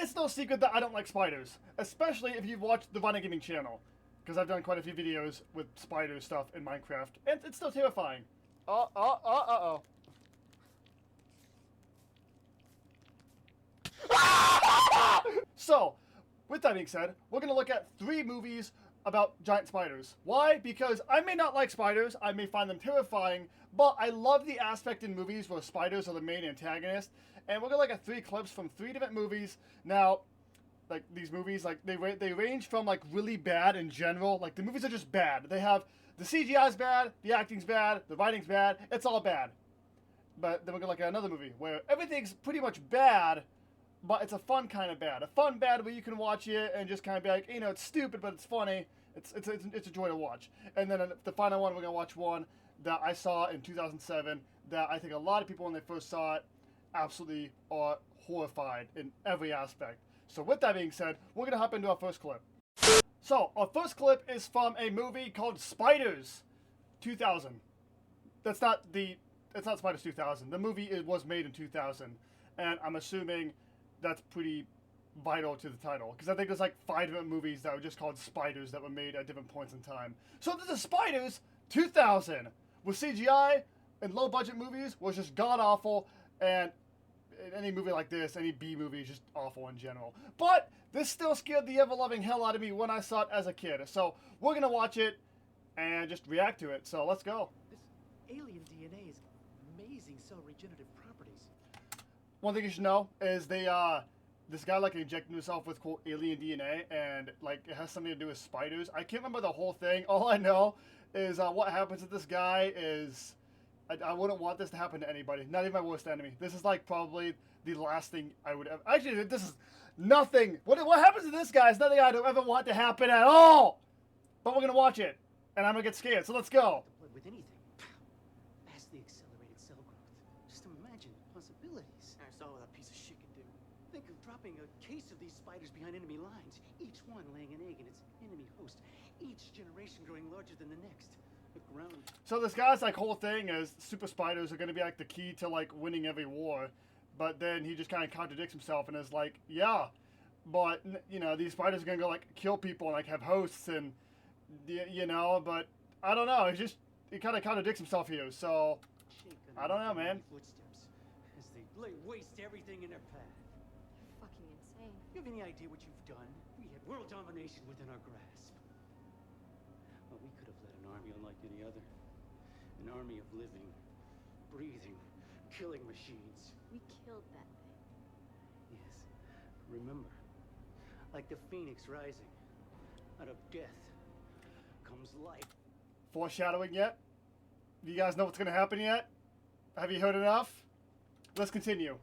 it's no secret that I don't like spiders, especially if you've watched the RhinoGaming channel, because I've done quite a few videos with spider stuff in Minecraft, and it's still terrifying. Uh-oh. So, with that being said, we're going to look at 3 movies about giant spiders. Why? Because I may not like spiders, I may find them terrifying, but I love the aspect in movies where spiders are the main antagonist. And we're going to look at 3 clips from 3 different movies. Now, like, these movies, like, they range from, like, really bad in general. Like, the movies are just bad. They have, the CGI's bad, the acting's bad, the writing's bad, it's all bad. But then we're going to look at another movie where everything's pretty much bad, but it's a fun kind of bad. A fun bad where you can watch it and just kind of be like, you know, it's stupid, but it's funny. It's a joy to watch. And then the final one, we're going to watch one that I saw in 2007 that I think a lot of people, when they first saw it, absolutely are horrified in every aspect. So with that being said, we're going to hop into our first clip. So, our first clip is from a movie called Spiders 2000. It's not Spiders 2000. The movie was made in 2000. And I'm assuming that's pretty vital to the title, because I think there's like 5 different movies that were just called Spiders that were made at different points in time. So this is Spiders 2000, with CGI and low budget movies was just god awful, and any movie like this, any B movie is just awful in general. But this still scared the ever-loving hell out of me when I saw it as a kid. So we're gonna watch it and just react to it. So let's go. This alien DNA has amazing cell regenerative properties. One thing you should know is this guy like injected himself with quote alien DNA, and like it has something to do with spiders. I can't remember the whole thing. All I know is what happens to this guy is I wouldn't want this to happen to anybody, not even my worst enemy. This is like probably the last thing I would ever. Actually, this is nothing. What happens to this guy is nothing I'd ever want to happen at all. But we're gonna watch it, and I'm gonna get scared. So let's go. With anything, vastly accelerated cell growth. Just imagine the possibilities. I saw what that piece of shit can do. Think of dropping a case of these spiders behind enemy lines, each one laying an egg in its enemy host, each generation growing larger than the next. The ground. So this guy's like whole thing is super spiders are gonna be like the key to like winning every war, but then he just kind of contradicts himself and is like, yeah, but you know these spiders are gonna go like kill people and like have hosts and you know, but I don't know. He kind of contradicts himself here. So I don't know, man. Footsteps as they lay waste to everything in their path. You're fucking insane. You have any idea what you've done? We had world domination within our grasp. Well, we could have led an army unlike any other. An army of living, breathing, killing machines. We killed that thing. Yes. Remember, like the phoenix rising, out of death comes life. Foreshadowing yet? Do you guys know what's going to happen yet? Have you heard enough? Let's continue.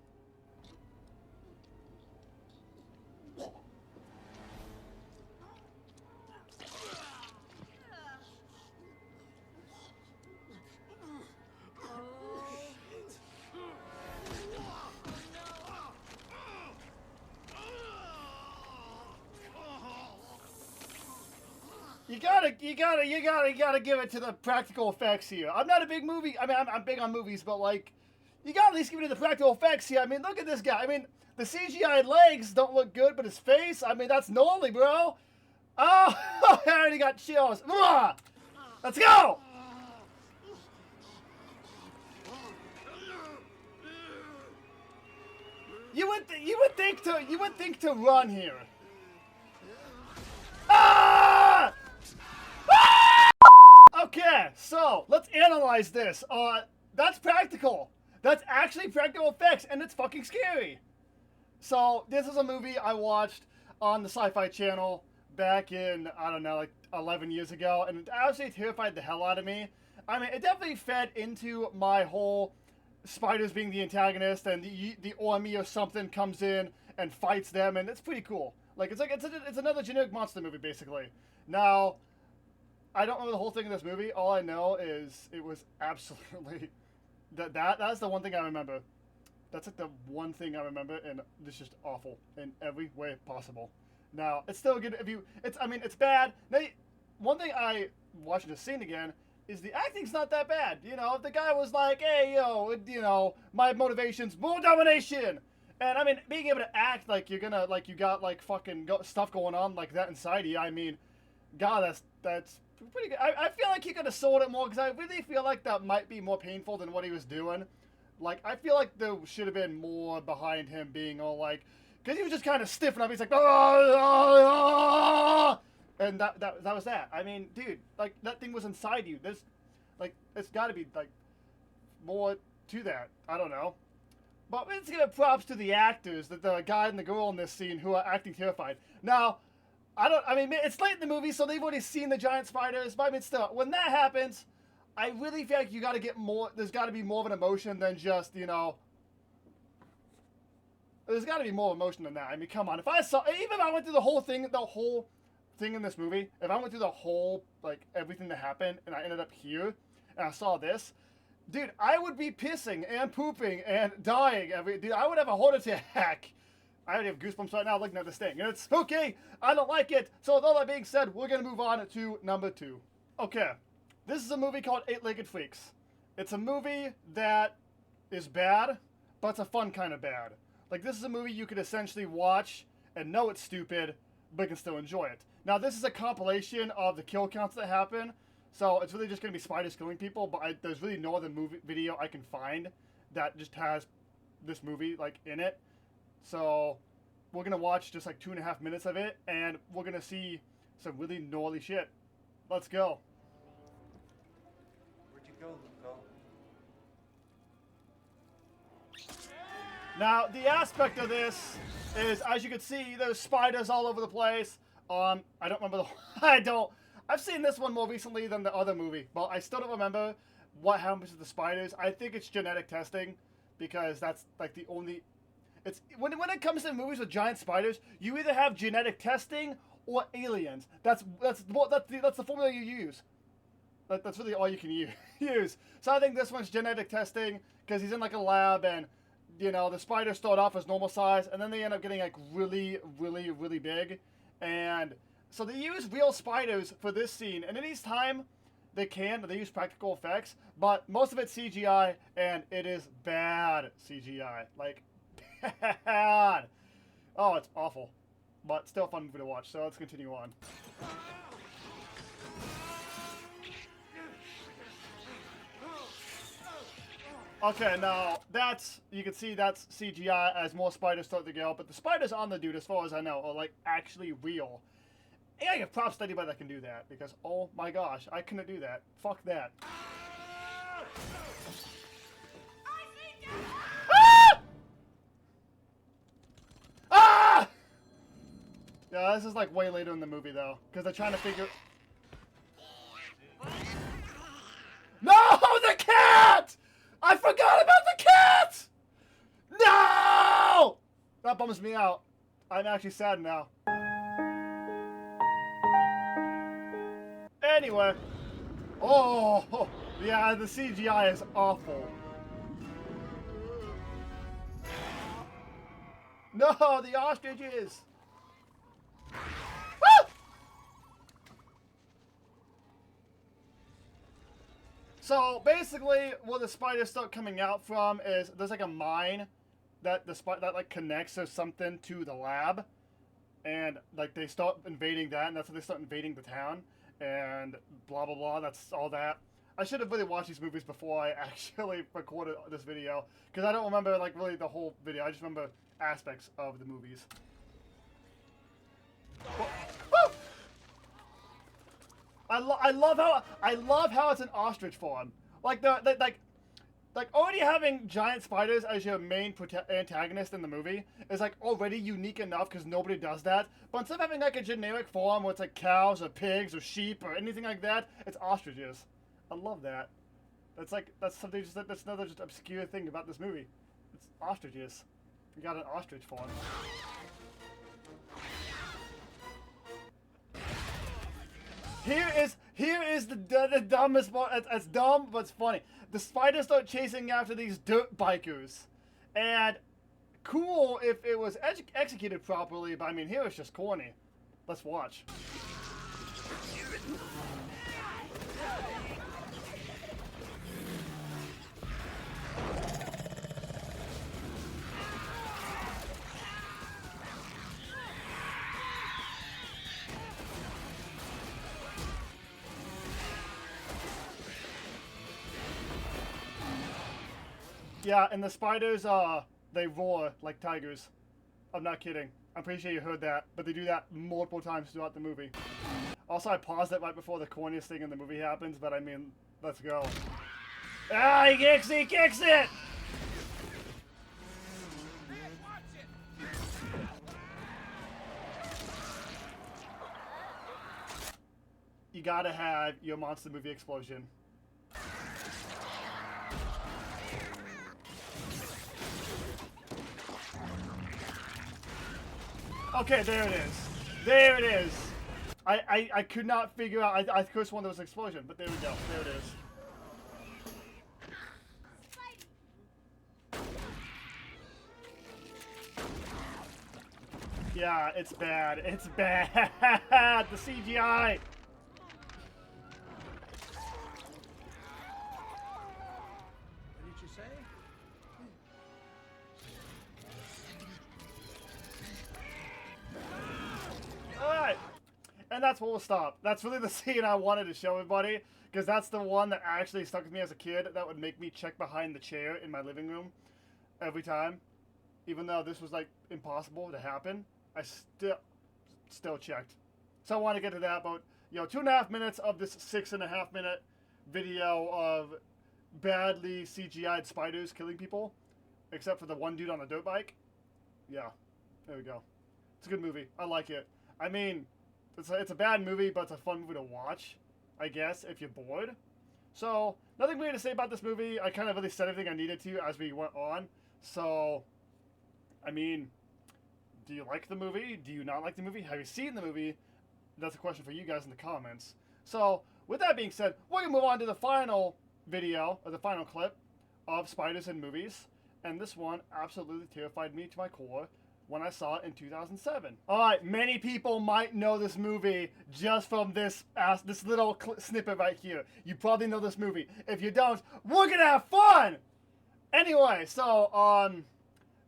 You gotta give it to the practical effects here. I'm not a big movie. I mean, I'm big on movies, but like, you gotta at least give it to the practical effects here. I mean, look at this guy. I mean, the CGI legs don't look good, but his face, I mean, that's gnarly, bro. Oh, I already got chills. Ugh! Let's go. You would think to run here. Ah! Okay, so let's analyze this. That's practical. That's actually practical effects, and it's fucking scary. So this is a movie I watched on the Sci-Fi Channel back in, I don't know, like 11 years ago, and it absolutely terrified the hell out of me. I mean, it definitely fed into my whole spiders being the antagonist, and the army or something comes in and fights them, and it's pretty cool. Like it's another generic monster movie basically. Now, I don't know the whole thing in this movie. All I know is it was absolutely that's the one thing I remember. That's like the one thing I remember, and it's just awful in every way possible. Now, it's still good if you. I mean, it's bad. Now, one thing I watching the scene again is the acting's not that bad. You know, if the guy was like, "Hey, yo, you know, my motivation's world domination," And I mean, being able to act like you're gonna, like you got like fucking stuff going on like that inside you. I mean, God, that's pretty good. I feel like he could have sold it more because I really feel like that might be more painful than what he was doing. Like, I feel like there should have been more behind him being all like, because he was just kind of stiffing up. He's like, and that was that. I mean, dude, like that thing was inside you. There's, like, it's got to be like more to that. I don't know. But let's give props to the actors, that the guy and the girl in this scene who are acting terrified. Now, I mean, it's late in the movie, so they've already seen the giant spiders, but I mean, still, when that happens, I really feel like you gotta get more, there's gotta be more of an emotion than just, you know, there's gotta be more emotion than that. I mean, come on, even if I went through the whole thing in this movie, if I went through the whole, like, everything that happened, and I ended up here, and I saw this, dude, I would be pissing and pooping and dying. Dude, I would have a heart attack. I already have goosebumps right now looking at this thing. And it's spooky. I don't like it. So with all that being said, we're going to move on to number 2. Okay. This is a movie called Eight-Legged Freaks. It's a movie that is bad, but it's a fun kind of bad. Like, this is a movie you could essentially watch and know it's stupid, but can still enjoy it. Now, this is a compilation of the kill counts that happen. So it's really just going to be spiders killing people, but there's really no other movie video I can find that just has this movie, like, in it. So we're going to watch just, like, 2.5 minutes of it, and we're going to see some really gnarly shit. Let's go. Where'd you go, Luco? Now, the aspect of this is, as you can see, there's spiders all over the place. I don't remember I've seen this one more recently than the other movie, but I still don't remember what happens to the spiders. I think it's genetic testing, because that's like the only. It's when it comes to movies with giant spiders, you either have genetic testing or aliens. That's the formula you use. That's really all you can use. So I think this one's genetic testing because he's in like a lab, and you know the spiders start off as normal size, and then they end up getting like really, really, really big, and. So they use real spiders for this scene, and at each time they use practical effects, but most of it's CGI, and it is bad CGI. Like, bad. Oh, it's awful. But still a fun movie to watch, so let's continue on. Okay, now you can see that's CGI as more spiders start to go, but the spiders on the dude, as far as I know, are like actually real. And I give props to anybody that can do that, because oh my gosh, I couldn't do that. Fuck that. Ah! Ah! Yeah, this is like way later in the movie though, because they're trying to figure. No, the cat! I forgot about the cat! No! That bums me out. I'm actually sad now. Anyway. Oh, yeah, the CGI is awful. No, the ostriches! Woo! So basically, where the spiders start coming out from is there's like a mine that like connects or something to the lab, and like they start invading that, and that's how they start invading the town, and blah blah blah. That's all that. I should have really watched these movies before I actually recorded this video, because I don't remember like really the whole video. I just remember aspects of the movies. Woo! I love how it's an ostrich form. Like like already having giant spiders as your main antagonist in the movie is like already unique enough, because nobody does that. But instead of having like a generic form where it's like cows or pigs or sheep or anything like that, it's ostriches. I love that. That's something that's another just obscure thing about this movie. It's ostriches. We got an ostrich form. Here is the dumbest part. It's dumb, but it's funny. The spiders start chasing after these dirt bikers, and cool if it was executed properly. But I mean, here it's just corny. Let's watch. Yeah, and the spiders, they roar like tigers. I'm not kidding. I'm pretty sure you heard that, but they do that multiple times throughout the movie. Also, I paused it right before the corniest thing in the movie happens, but I mean, let's go. Ah, he kicks it! You gotta have your monster movie explosion. Okay, there it is. There it is. I could not figure out. I could have sworn there was an explosion, but there we go. There it is. Yeah, it's bad. It's bad. The CGI. What did you say? Alright. And that's where we'll stop. That's really the scene I wanted to show everybody, because that's the one that actually stuck with me as a kid. That would make me check behind the chair in my living room every time. Even though this was like impossible to happen, I still checked. So I want to get to that, but 2.5 minutes of this 6.5 minute video of badly CGI'd spiders killing people, except for the one dude on the dirt bike. Yeah, there we go. It's a good movie. I like it. I mean, it's a bad movie, but it's a fun movie to watch, I guess, if you're bored. So, nothing weird to say about this movie. I kind of really said everything I needed to as we went on. So, I mean, do you like the movie? Do you not like the movie? Have you seen the movie? That's a question for you guys in the comments. So, with that being said, we're going to move on to the final video, or the final clip of spiders in movies. And this one absolutely terrified me to my core when I saw it in 2007. Alright, many people might know this movie just from this little snippet right here. You probably know this movie. If you don't, we're going to have fun! Anyway, so,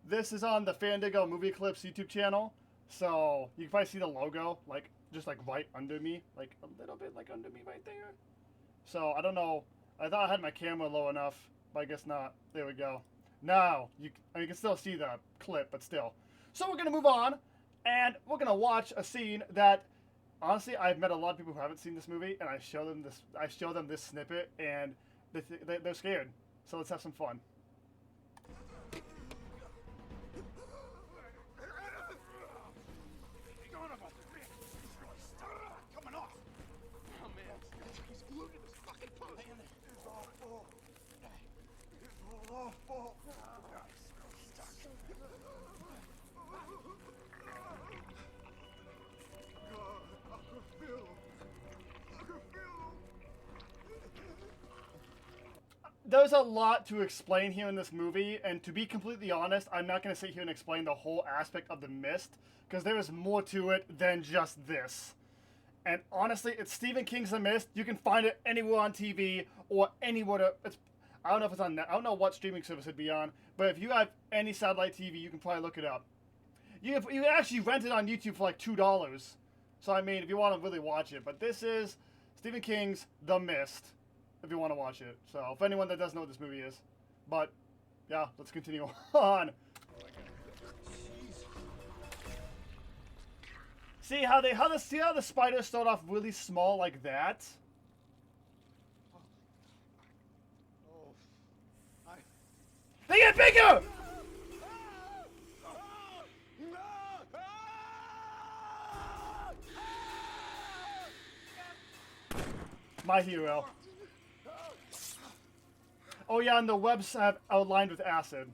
this is on the Fandigo Movie Clips YouTube channel, so you can probably see the logo, just right under me, a little bit under me right there. So, I don't know, I thought I had my camera low enough, but I guess not. There we go. Now, you can still see the clip, but still. So we're going to move on, and we're going to watch a scene that, honestly, I've met a lot of people who haven't seen this movie, and I show them this snippet, and they're scared. So let's have some fun. There's a lot to explain here in this movie, and to be completely honest, I'm not going to sit here and explain the whole aspect of the mist, because there is more to it than just this. And honestly, it's Stephen King's The Mist. You can find it anywhere on TV or anywhere. I don't know if it's on. I don't know what streaming service it'd be on, but if you have any satellite TV, you can probably look it up. You can actually rent it on YouTube for like $2. So I mean, if you want to really watch it, but this is Stephen King's The Mist. If you want to watch it. So, if anyone that doesn't know what this movie is. But, yeah, let's continue on. See how the spiders start off really small like that? They get bigger! My hero. Oh yeah, and the webs have outlined with acid.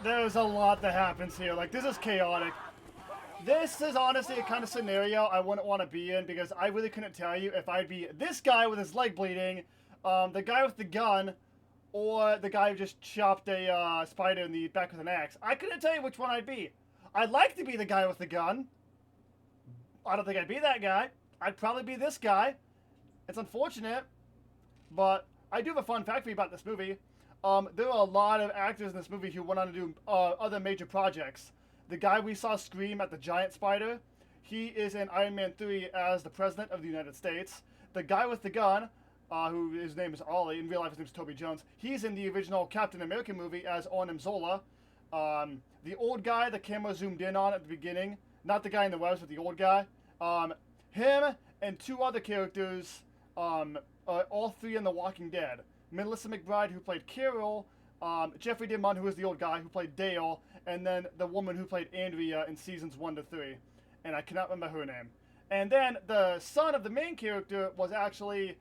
There's a lot that happens here. This is chaotic. This is honestly a kind of scenario I wouldn't want to be in, because I really couldn't tell you if I'd be this guy with his leg bleeding, the guy with the gun, or the guy who just chopped a spider in the back with an axe. I couldn't tell you which one I'd be. I'd like to be the guy with the gun. I don't think I'd be that guy. I'd probably be this guy. It's unfortunate, but I do have a fun fact for you about this movie. There are a lot of actors in this movie who went on to do other major projects. The guy we saw scream at the giant spider, he is in Iron Man 3 as the President of the United States. The guy with the gun, who his name is Ollie, in real life his name is Toby Jones, he's in the original Captain America movie as Arnim Zola. The old guy the camera zoomed in on at the beginning, not the guy in the webs, but the old guy. Him and two other characters, all three in The Walking Dead. Melissa McBride, who played Carol, Jeffrey Dean Munn, who was the old guy, who played Dale, and then the woman who played Andrea in seasons 1 to 3. And I cannot remember her name. And then the son of the main character was actually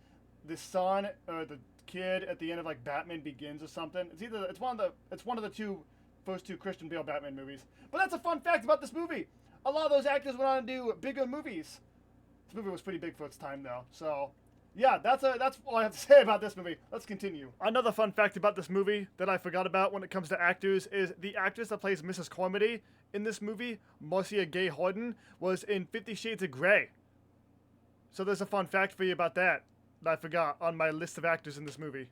the son or the kid at the end of like Batman Begins or something. It's one of the first two Christian Bale Batman movies. But that's a fun fact about this movie. A lot of those actors went on to do bigger movies. This movie was pretty big for its time though. So yeah, that's all I have to say about this movie. Let's continue. Another fun fact about this movie that I forgot about when it comes to actors is the actress that plays Mrs. Carmody in this movie, Marcia Gay Harden, was in 50 Shades of Grey. So there's a fun fact for you about that I forgot on my list of actors in this movie.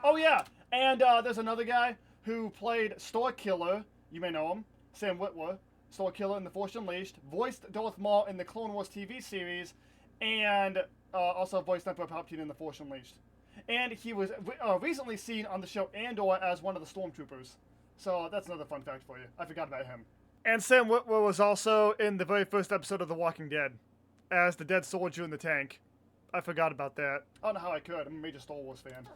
Oh yeah, and there's another guy who played Star Killer. You may know him, Sam Witwer. Star Killer in The Force Unleashed, voiced Darth Maul in the Clone Wars TV series, and also voiced Emperor Palpatine in The Force Unleashed. And he was recently seen on the show Andor as one of the Stormtroopers. So that's another fun fact for you. I forgot about him. And Sam Witwer was also in the very first episode of The Walking Dead as the dead soldier in the tank. I forgot about that. I don't know how I could. I'm a major Star Wars fan.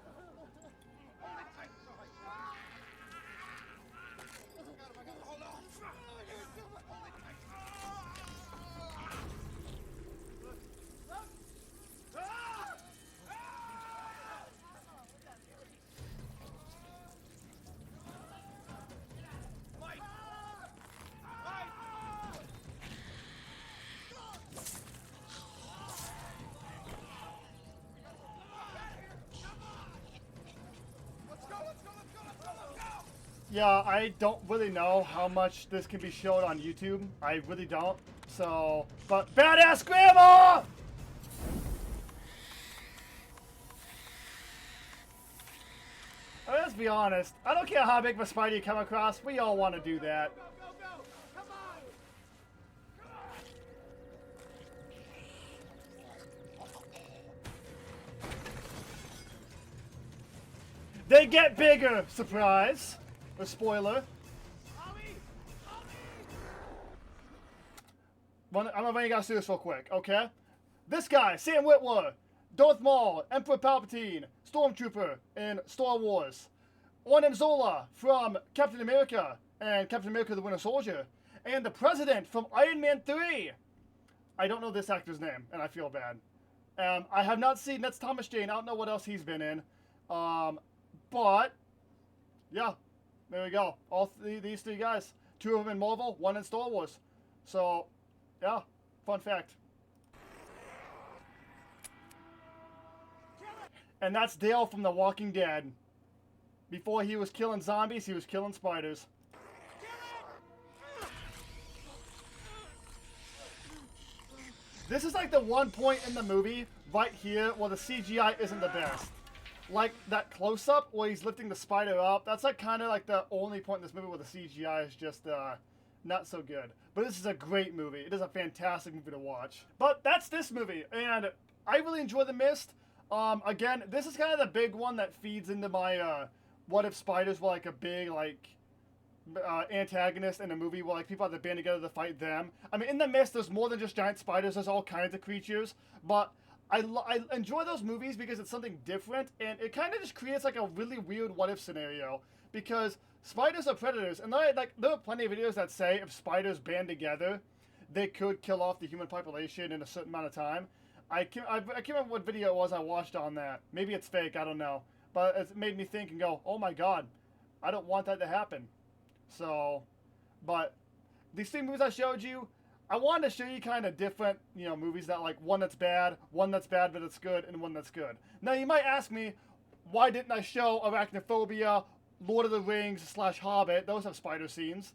Yeah, I don't really know how much this can be showed on YouTube. I really don't. So, but badass grandma! I mean, let's be honest. I don't care how big of a spider you come across. We all want to do that. They get bigger! Surprise! A spoiler. I'm gonna run you guys through this real quick, okay? This guy, Sam Witwer, Darth Maul, Emperor Palpatine, Stormtrooper in Star Wars. Arnim Zola from Captain America and Captain America the Winter Soldier. And the President from Iron Man 3. I don't know this actor's name, and I feel bad. I have not seen, that's Thomas Jane. I don't know what else he's been in. But, yeah. There we go. These three guys. 2 of them in Marvel, 1 in Star Wars. So, yeah, fun fact. And that's Dale from The Walking Dead. Before he was killing zombies, he was killing spiders. This is like the one point in the movie, right here, where the CGI isn't the best. Like that close-up where he's lifting the spider up, that's like kind of like the only point in this movie where the CGI is just not so good. But this is a great movie. It is a fantastic movie to watch. But that's this movie, and I really enjoy The Mist. Again, this is kind of the big one that feeds into my what if spiders were like a big like antagonist in a movie where like people have to band together to fight them. I mean, in The Mist, there's more than just giant spiders. There's all kinds of creatures, but I enjoy those movies because it's something different, and it kind of just creates like a really weird what-if scenario, because spiders are predators, and there are plenty of videos that say if spiders band together, they could kill off the human population in a certain amount of time. I can't remember what video it was I watched on that. Maybe it's fake, I don't know. But it made me think and go, oh my god, I don't want that to happen. So, but these three movies I showed you, I wanted to show you kind of different, movies that like one that's bad but it's good, and one that's good. Now you might ask me, why didn't I show Arachnophobia, Lord of the Rings / Hobbit? Those have spider scenes.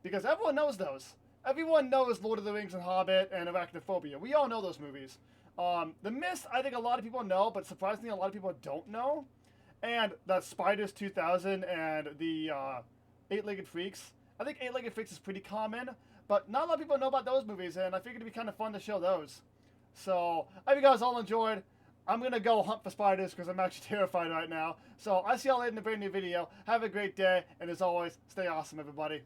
Because everyone knows those. Everyone knows Lord of the Rings and Hobbit and Arachnophobia. We all know those movies. The Mist, I think a lot of people know, but surprisingly a lot of people don't know. And the Spiders 2000 and the Eight-Legged Freaks. I think Eight-Legged Freaks is pretty common, but not a lot of people know about those movies, and I figured it'd be kind of fun to show those. So, I hope you guys all enjoyed. I'm going to go hunt for spiders because I'm actually terrified right now. So, I'll see y'all later in a brand new video. Have a great day, and as always, stay awesome, everybody.